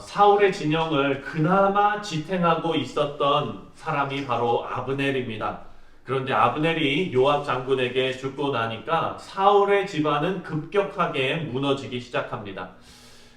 사울의 진영을 그나마 지탱하고 있었던 사람이 바로 아브넬입니다. 그런데 아브넬이 요압 장군에게 죽고 나니까 사울의 집안은 급격하게 무너지기 시작합니다.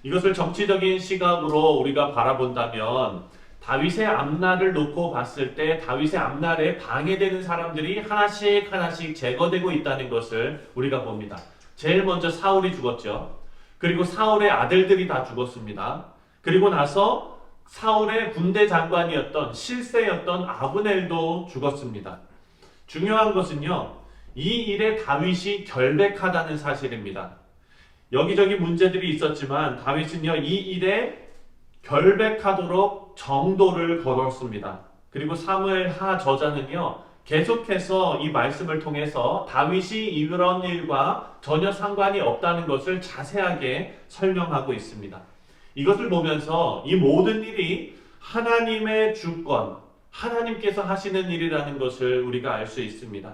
이것을 정치적인 시각으로 우리가 바라본다면 다윗의 앞날을 놓고 봤을 때 다윗의 앞날에 방해되는 사람들이 하나씩 하나씩 제거되고 있다는 것을 우리가 봅니다. 제일 먼저 사울이 죽었죠. 그리고 사울의 아들들이 다 죽었습니다. 그리고 나서 사울의 군대 장관이었던 실세였던 아브넬도 죽었습니다. 중요한 것은요, 이 일에 다윗이 결백하다는 사실입니다. 여기저기 문제들이 있었지만 다윗은요, 이 일에 결백하도록 정도를 걸었습니다. 그리고 사무엘하 저자는요, 계속해서 이 말씀을 통해서 다윗이 이런 일과 전혀 상관이 없다는 것을 자세하게 설명하고 있습니다. 이것을 보면서 이 모든 일이 하나님의 주권, 하나님께서 하시는 일이라는 것을 우리가 알 수 있습니다.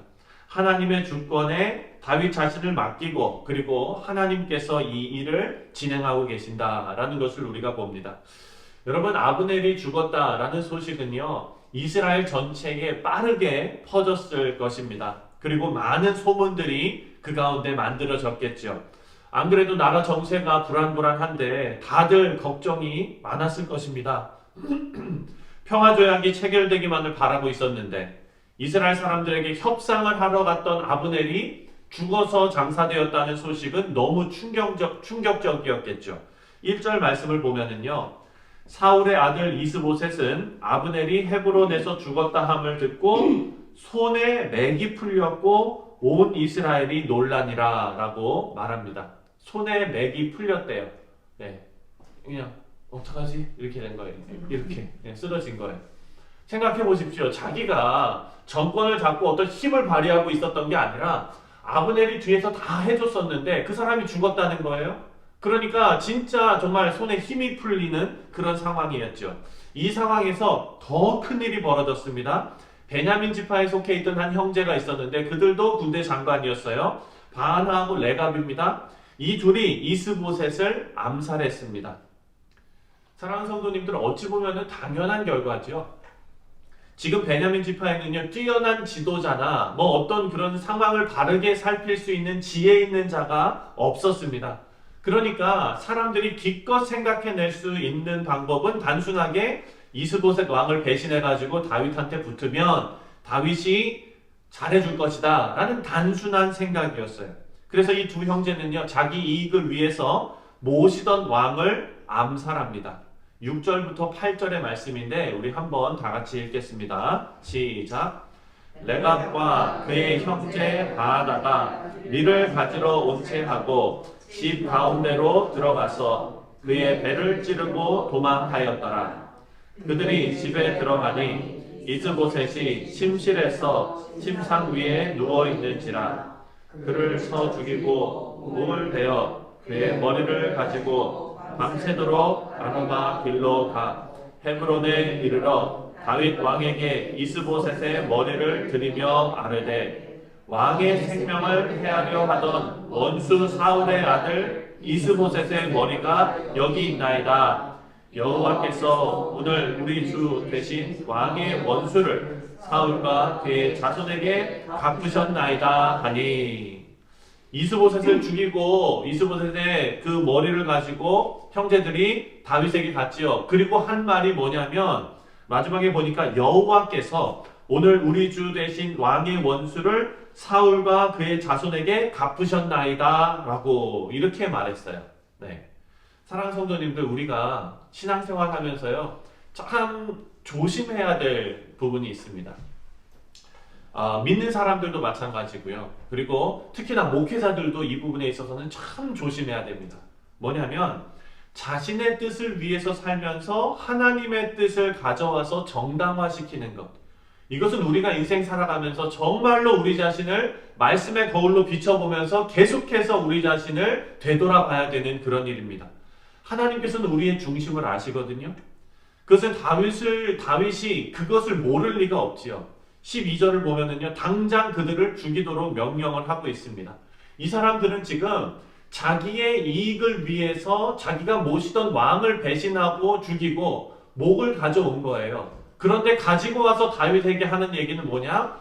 하나님의 주권에 다윗 자신을 맡기고 그리고 하나님께서 이 일을 진행하고 계신다라는 것을 우리가 봅니다. 여러분, 아브넬이 죽었다라는 소식은요, 이스라엘 전체에 빠르게 퍼졌을 것입니다. 그리고 많은 소문들이 그 가운데 만들어졌겠죠. 안 그래도 나라 정세가 불안불안한데 다들 걱정이 많았을 것입니다. 평화조약이 체결되기만을 바라고 있었는데 이스라엘 사람들에게 협상을 하러 갔던 아브넬이 죽어서 장사되었다는 소식은 너무 충격적이었겠죠. 1절 말씀을 보면은요, 사울의 아들 이스보셋은 아브넬이 헤브론에서 죽었다 함을 듣고 손에 맥이 풀렸고 온 이스라엘이 놀라니라 라고 말합니다. 손에 맥이 풀렸대요. 네, 그냥 어떡하지? 이렇게 된 거예요. 이렇게 쓰러진 거예요. 생각해 보십시오. 자기가 정권을 잡고 어떤 힘을 발휘하고 있었던 게 아니라 아브넬이 뒤에서 다 해줬었는데 그 사람이 죽었다는 거예요. 그러니까 진짜 정말 손에 힘이 풀리는 그런 상황이었죠. 이 상황에서 더 큰 일이 벌어졌습니다. 베냐민 지파에 속해 있던 한 형제가 있었는데 그들도 군대 장관이었어요. 바하나하고 레갑입니다. 이 둘이 이스보셋을 암살했습니다. 사랑하는 성도님들, 어찌 보면 당연한 결과죠. 지금 베냐민 지파에는요, 뛰어난 지도자나 어떤 그런 상황을 바르게 살필 수 있는 지혜 있는 자가 없었습니다. 그러니까 사람들이 기껏 생각해낼 수 있는 방법은 단순하게 이스보셋 왕을 배신해가지고 다윗한테 붙으면 다윗이 잘해줄 것이다 라는 단순한 생각이었어요. 그래서 이 두 형제는요, 자기 이익을 위해서 모시던 왕을 암살합니다. 6절부터 8절의 말씀인데 우리 한번 다 같이 읽겠습니다. 시작. 레갑과 그의 형제 바하나가 밀을 가지러 온 채 하고 집 가운데로 들어가서 그의 배를 찌르고 도망하였더라. 그들이 집에 들어가니 이스보셋이 침실에서 침상 위에 누워있는지라. 그를 쳐 죽이고 몸을 베어 그의 머리를 가지고 밤새도록 아노바 길로 가 헤브론에 이르러 다윗 왕에게 이스보셋의 머리를 드리며 아뢰되 왕의 생명을 해하려 하던 원수 사울의 아들 이스보셋의 머리가 여기 있나이다. 여호와께서 오늘 우리 주 대신 왕의 원수를 사울과 그의 자손에게 갚으셨나이다 하니. 이스보셋을 죽이고 이스보셋의 그 머리를 가지고 형제들이 다윗에게 갔지요. 그리고 한 말이 뭐냐면 마지막에 보니까 여호와께서 오늘 우리 주 대신 왕의 원수를 사울과 그의 자손에게 갚으셨나이다 라고 이렇게 말했어요. 네. 사랑하는 성도님들, 우리가 신앙생활 하면서요, 참 조심해야 될 부분이 있습니다. 믿는 사람들도 마찬가지고요. 그리고 특히나 목회자들도 이 부분에 있어서는 참 조심해야 됩니다. 뭐냐면 자신의 뜻을 위해서 살면서 하나님의 뜻을 가져와서 정당화시키는 것. 이것은 우리가 인생 살아가면서 정말로 우리 자신을 말씀의 거울로 비춰보면서 계속해서 우리 자신을 되돌아봐야 되는 그런 일입니다. 하나님께서는 우리의 중심을 아시거든요. 그것은 다윗이 그것을 모를 리가 없지요. 12절을 보면은요, 당장 그들을 죽이도록 명령을 하고 있습니다. 이 사람들은 지금 자기의 이익을 위해서 자기가 모시던 왕을 배신하고 죽이고 목을 가져온 거예요. 그런데 가지고 와서 다윗에게 하는 얘기는 뭐냐?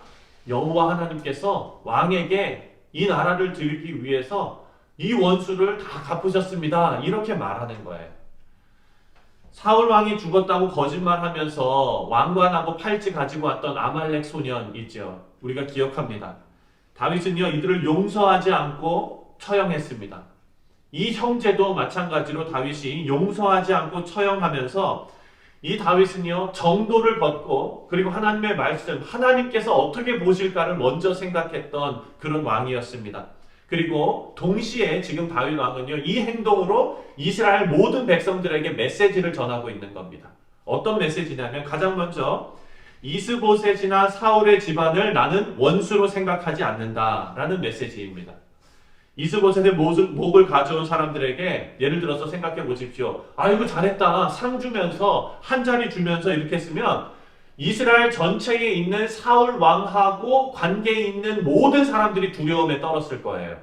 여호와 하나님께서 왕에게 이 나라를 드리기 위해서 이 원수를 다 갚으셨습니다. 이렇게 말하는 거예요. 사울 왕이 죽었다고 거짓말하면서 왕관하고 팔찌 가지고 왔던 아말렉 소년 있죠. 우리가 기억합니다. 다윗은요, 이들을 용서하지 않고 처형했습니다. 이 형제도 마찬가지로 다윗이 용서하지 않고 처형하면서 이 다윗은요, 정도를 걷고 그리고 하나님의 말씀, 하나님께서 어떻게 보실까를 먼저 생각했던 그런 왕이었습니다. 그리고 동시에 지금 다윗 왕은요, 이 행동으로 이스라엘 모든 백성들에게 메시지를 전하고 있는 겁니다. 어떤 메시지냐면 가장 먼저 이스보셋이나 사울의 집안을 나는 원수로 생각하지 않는다라는 메시지입니다. 이스보셋의 목을 가져온 사람들에게 예를 들어서 생각해 보십시오. 아이고 잘했다. 상 주면서 한 자리 주면서 이렇게 했으면 이스라엘 전체에 있는 사울 왕하고 관계에 있는 모든 사람들이 두려움에 떨었을 거예요.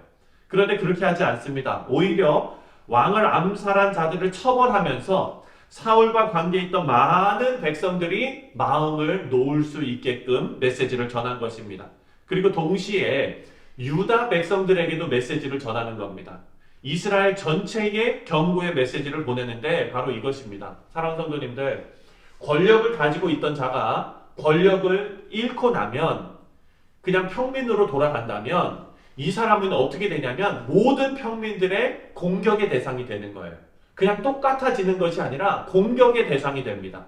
그런데 그렇게 하지 않습니다. 오히려 왕을 암살한 자들을 처벌하면서 사울과 관계에 있던 많은 백성들이 마음을 놓을 수 있게끔 메시지를 전한 것입니다. 그리고 동시에 유다 백성들에게도 메시지를 전하는 겁니다. 이스라엘 전체에 경고의 메시지를 보내는데 바로 이것입니다. 사랑하는 성도님들, 권력을 가지고 있던 자가 권력을 잃고 나면 그냥 평민으로 돌아간다면 이 사람은 어떻게 되냐면 모든 평민들의 공격의 대상이 되는 거예요. 그냥 똑같아지는 것이 아니라 공격의 대상이 됩니다.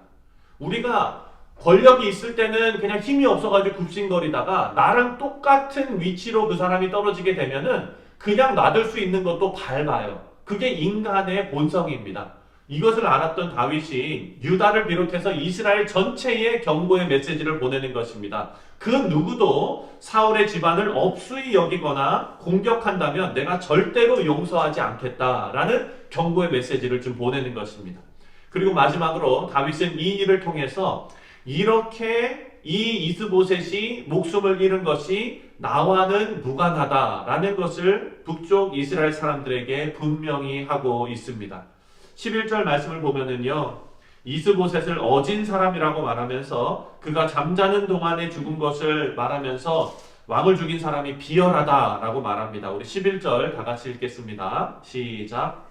우리가 권력이 있을 때는 그냥 힘이 없어가지고 굽신거리다가 나랑 똑같은 위치로 그 사람이 떨어지게 되면은 그냥 놔둘 수 있는 것도 밟아요. 그게 인간의 본성입니다. 이것을 알았던 다윗이 유다를 비롯해서 이스라엘 전체에 경고의 메시지를 보내는 것입니다. 그 누구도 사울의 집안을 업수히 여기거나 공격한다면 내가 절대로 용서하지 않겠다라는 경고의 메시지를 좀 보내는 것입니다. 그리고 마지막으로 다윗은 이 일을 통해서 이렇게 이 이스보셋이 목숨을 잃은 것이 나와는 무관하다라는 것을 북쪽 이스라엘 사람들에게 분명히 하고 있습니다. 11절 말씀을 보면은요, 이스보셋을 어진 사람이라고 말하면서 그가 잠자는 동안에 죽은 것을 말하면서 왕을 죽인 사람이 비열하다라고 말합니다. 우리 11절 다 같이 읽겠습니다. 시작.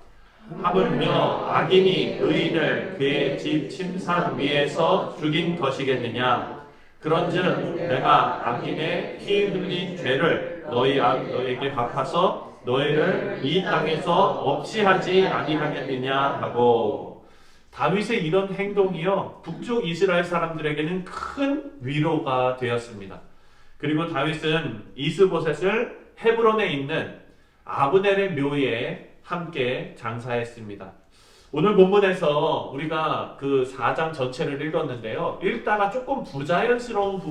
하물며 악인이 의인을 그의 집 침상 위에서 죽인 것이겠느냐. 그런즉 내가 악인의 피 흘린 죄를 너희에게 갚아서 너희를 이 땅에서 없이 하지 아니하겠느냐 하고, 다윗의 이런 행동이요, 북쪽 이스라엘 사람들에게는 큰 위로가 되었습니다. 그리고 다윗은 이스보셋을 헤브론에 있는 아브넬의 묘에 함께 장사했습니다. 오늘 본문에서 우리가 그 4장 전체를 읽었는데요, 읽다가 조금 부자연스러운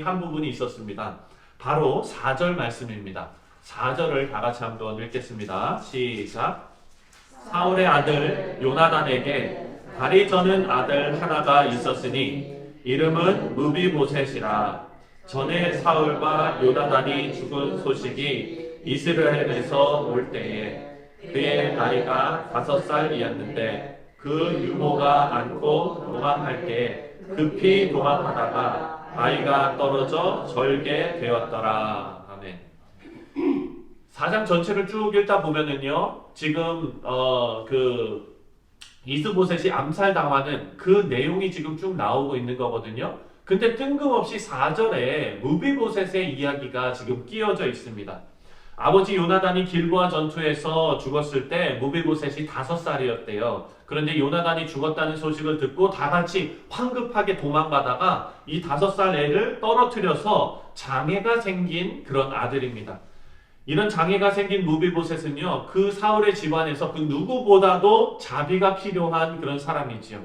한 부분이 있었습니다. 바로 4절 말씀입니다. 4절을 다 같이 한번 읽겠습니다. 시작. 사울의 아들 요나단에게 다리 저는 아들 하나가 있었으니 이름은 무비보셋이라. 전에 사울과 요나단이 죽은 소식이 이스라엘에서 올 때에 그의 나이가 5살이었는데 그 유모가 안고 도망할 때 급히 도망하다가 아이가 떨어져 절게 되었더라. 아멘. 4장 전체를 쭉 읽다 보면은요, 지금 그 이스보셋이 암살당하는 그 내용이 지금 쭉 나오고 있는 거거든요. 근데 뜬금없이 4절에 무비보셋의 이야기가 지금 끼어져 있습니다. 아버지 요나단이 길보아 전투에서 죽었을 때 무비보셋이 5살이었대요. 그런데 요나단이 죽었다는 소식을 듣고 다 같이 황급하게 도망가다가 이 5살 애를 떨어뜨려서 장애가 생긴 그런 아들입니다. 이런 장애가 생긴 무비보셋은요, 그 사울의 집안에서 그 누구보다도 자비가 필요한 그런 사람이지요.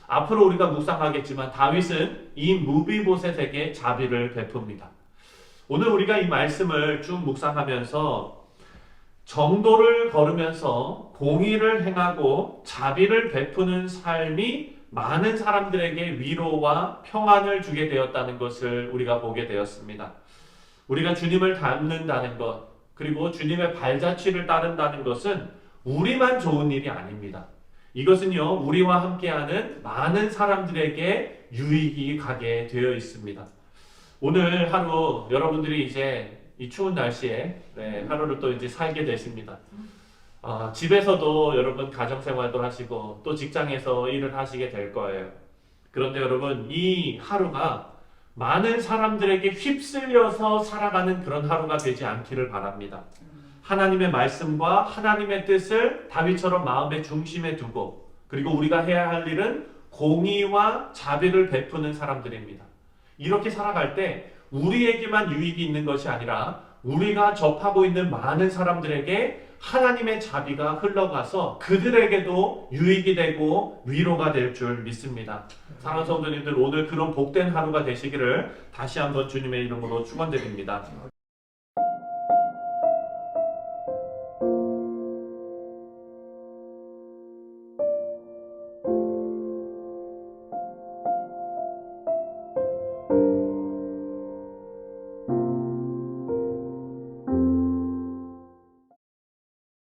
앞으로 우리가 묵상하겠지만 다윗은 이 무비보셋에게 자비를 베풉니다. 오늘 우리가 이 말씀을 쭉 묵상하면서 정도를 걸으면서 공의를 행하고 자비를 베푸는 삶이 많은 사람들에게 위로와 평안을 주게 되었다는 것을 우리가 보게 되었습니다. 우리가 주님을 닮는다는 것, 그리고 주님의 발자취를 따른다는 것은 우리만 좋은 일이 아닙니다. 이것은요, 우리와 함께하는 많은 사람들에게 유익이 가게 되어 있습니다. 오늘 하루 여러분들이 이제 이 추운 날씨에 하루를 또 이제 살게 되십니다. 집에서도 여러분 가정생활도 하시고 또 직장에서 일을 하시게 될 거예요. 그런데 여러분, 이 하루가 많은 사람들에게 휩쓸려서 살아가는 그런 하루가 되지 않기를 바랍니다. 하나님의 말씀과 하나님의 뜻을 다윗처럼 마음의 중심에 두고, 그리고 우리가 해야 할 일은 공의와 자비를 베푸는 사람들입니다. 이렇게 살아갈 때 우리에게만 유익이 있는 것이 아니라 우리가 접하고 있는 많은 사람들에게 하나님의 자비가 흘러가서 그들에게도 유익이 되고 위로가 될 줄 믿습니다. 사랑하는 성도님들, 오늘 그런 복된 하루가 되시기를 다시 한번 주님의 이름으로 축원드립니다.